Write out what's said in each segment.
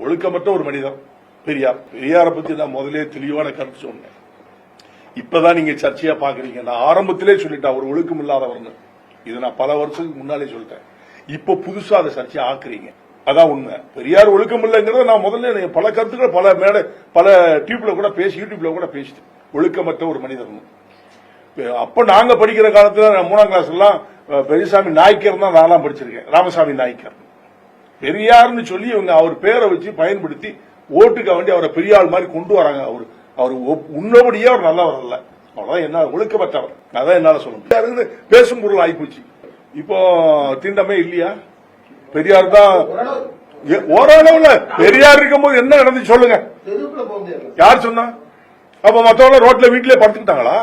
ஒழுக்கமற்ற ஒரு மனிதர் பெரியார். பெரியாரை பத்தி நான் முதலே தெளிவான கருத்து சொன்னேன். இப்பதான் நீங்க சர்ச்சையா பாக்குறீங்க. நான் ஆரம்பத்திலே சொல்லிட்டேன் அவர் ஒழுக்கம் இல்லாதவர்னு. இது நான் பல வருஷத்துக்கு முன்னாலே சொல்லிட்டேன். இப்ப புதுசா அதை சர்ச்சையா ஆக்குறீங்க. அதான் உண்மை. பெரியார் ஒழுக்கம் இல்லைங்கிறத நான் முதல்ல பல கருத்துக்கள் பல மேடை பல டியூப்ல கூட பேசி யூடியூப்ல கூட பேசிட்டேன். ஒழுக்கமற்ற ஒரு மனிதர். அப்ப நாங்க படிக்கிற காலத்துல 3ஆம் கிளாஸ் எல்லாம் பெரியசாமி நாய்க்கர் தான் நான்லாம் படிச்சிருக்கேன். ராமசாமி நாய்க்கர். பெரியார்னு சொல்லி இவங்க அவர் பேரை வச்சு பயன்படுத்தி ஓட்டுக்க வேண்டி அவரை பெரியாள் மாதிரி கொண்டு வராங்க. அவர் உன்னபடியே அவர் நல்லவர் அல்ல. அவ்வளவுதான். என்ன ஒழுக்கப்பட்டவர். அதான் என்னால சொல்ல முடியாது. பேசும் பொருள் ஆயிப்போச்சு. இப்போ தீண்டமே இல்லையா? பெரியார் தான் ஓரளவுல. பெரியார் இருக்கும் போது என்ன நடந்துச்சு சொல்லுங்க. யார் சொன்னா? அப்ப மத்தவங்க ரோட்ல வீட்லயே படுத்துக்கிட்டாங்களா?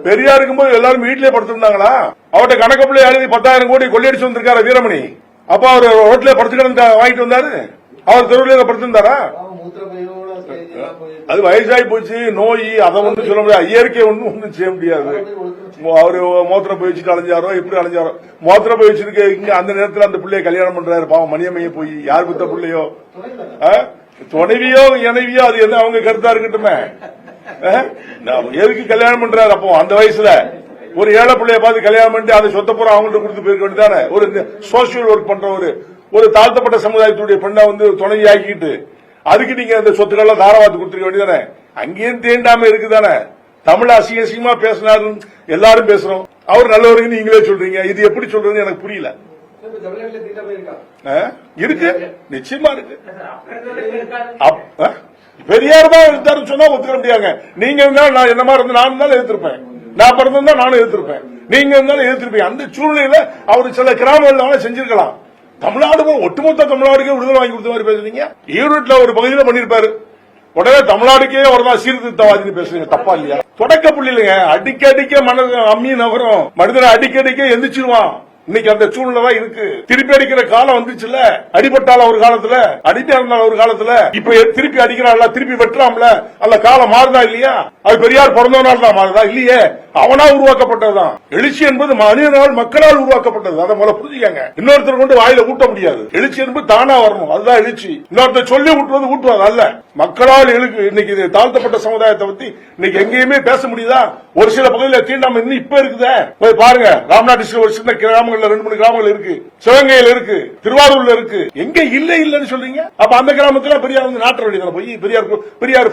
பெரியார் இருக்கும்போது எல்லாரும் வீட்லயே படுத்திருந்தாங்களா? அவர்கிட்ட கணக்கு பிள்ளை எழுதி 10,000 கோடி கொள்ளையடிச்சு வந்திருக்காரு வீரமணி. அப்ப அவர் ரோட்ல படுத்துக்கிட்டு வாங்கிட்டு வந்தாரு. அவர் தெருவில் படுத்திருந்தாரா? அது வயசாகி போச்சு, நோய். அதை வந்து சொல்ல முடியாது. இயற்கை ஒன்னும் செய்ய முடியாது. அவரு மோத்திர போய் வச்சுட்டு அலைஞ்சாரோ எப்படி அலைஞ்சாரோ. மோத்திர போய் வச்சிருக்க இங்க அந்த நேரத்தில் அந்த பிள்ளைய கல்யாணம் பண்றாரு. பாவம் மணியம்மைய போய் யார் புத்த பிள்ளையோ துணைவியோ இணைவியோ அது என்ன அவங்க கருத்தா இருக்கட்டுமே. எதுக்கு கல்யாணம் பண்றாரு? அப்போ அந்த வயசுல ஒரு ஏழை பிள்ளைய பார்த்து கல்யாணம் பண்ணிட்டு அதை சொத்த பூரா அவங்கள்ட்ட கொடுத்து போயிருக்க வேண்டியதானே. ஒரு சோசியல் ஒர்க் பண்ற ஒரு தாழ்த்தப்பட்ட சமுதாயத்துடைய பெண்ணை வந்து துணைவி ஆக்கிட்டு அதுக்கு நீங்க அந்த சொத்துக்கள்லாம் தாராவாத்து கொடுத்துருக்க வேண்டியதானே. அங்கேயும் தேண்டாம இருக்குதானே. தமிழ் அசிங்கமா பேசினாரு எல்லாரும் பேசுறோம். அவர் நல்லவருக்கு நீங்களே சொல்றீங்க. இது எப்படி சொல்றது எனக்கு புரியல. இருக்கு, நிச்சயமா இருக்கு. பெரியார் தான் எடுத்தாரு சொன்னா ஒத்துக்க முடியாங்க. நீங்க இருந்தாலும் நான் என்ன மாதிரி இருந்தாலும் நான் இருந்தாலும் எதிர்த்திருப்பேன். நான் பிறந்திருந்தா நானும் எதிர்த்திருப்பேன். நீங்க இருந்தாலும் எதிர்த்திருப்பீங்க. அந்த சூழ்நிலையில அவர் சில கிராமங்கள் செஞ்சிருக்கலாம். தமிழ்நாடு ஒட்டுமொத்த தமிழ்நாடுக்கே விடுதலை வாங்கி கொடுத்த மாதிரி பேசுறீங்க. ஈரோட்ல ஒரு பகுதியில் பண்ணிருப்பாரு. உடனே தமிழ்நாடுக்கே ஒரு தான் சீர்திருத்தவாதின்னு பேசுறீங்க. தப்பா இல்லையா? தொடக்க புள்ளிலங்க. அடிக்க மனித அம்மி நகரம். மனிதனை அடிக்க எந்திரிச்சிருவான். இன்னைக்கு அந்த சூழ்நிலை தான் இருக்கு. திருப்பி அடிக்கிற காலம் வந்துச்சுல்ல. அடிபட்டால ஒரு காலத்துல, அடிப்பா இருந்தாலும் ஒரு காலத்துல. இப்ப திருப்பி அடிக்கிறான்ல, திருப்பி வெட்டுறாம்ல. அல்ல காலம் மாறுதா இல்லையா? அது பெரியார் பிறந்தவனால் தான் மாறுதா இல்லையே? அவனா உருவாக்கப்பட்டதுதான். எழுச்சி என்பது மனிதனால் மக்களால் உருவாக்கப்பட்டது. அதை முதல்ல புரிஞ்சுக்கங்க. இன்னொருத்தர் கொண்டு வாயில ஊட்ட முடியாது. எழுச்சி என்பது தானா வரணும். அதுதான் எழுச்சி. இன்னொருத்தர் சொல்லி ஊட்டுவது அல்ல. மக்களால் எழுக்கு. இன்னைக்கு தாழ்த்தப்பட்ட சமுதாயத்தை பத்தி இன்னைக்கு எங்கேயுமே பேச முடியுதா? ஒரு சில பகுதியில் தீண்டாம இன்னும் இப்ப இருக்குதா? போய் பாருங்க. ராமநாடு ஒரு சின்ன கிராமங்கள்ல 2-3 கிராமங்கள் இருக்கு. சிவகங்கையில் இருக்கு, திருவாரூர்ல இருக்கு. எங்க இல்லன்னு சொல்றீங்க? அப்ப அந்த கிராமத்துல பெரியார் வந்து நாட்ட வேண்டியதான போய் பெரியார்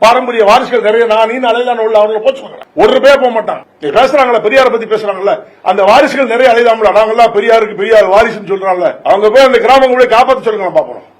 பாரம்பரிய வாரிசுகள் நிறைய நீ அலைதான் உள்ள அவங்களை போச்சு. ஒரு பேர் போக மாட்டான். பேசுறாங்களா பெரியார பத்தி பேசுறாங்கல்ல, அந்த வாரிசுகள் நிறைய அலைதாமல. நாங்கெல்லாம் பெரியாருக்கு பெரியார் வாரிசுன்னு சொல்றாங்க. அவங்க போய் அந்த கிராமங்களை காப்பாற்ற சொல்லுங்க பாப்போம்.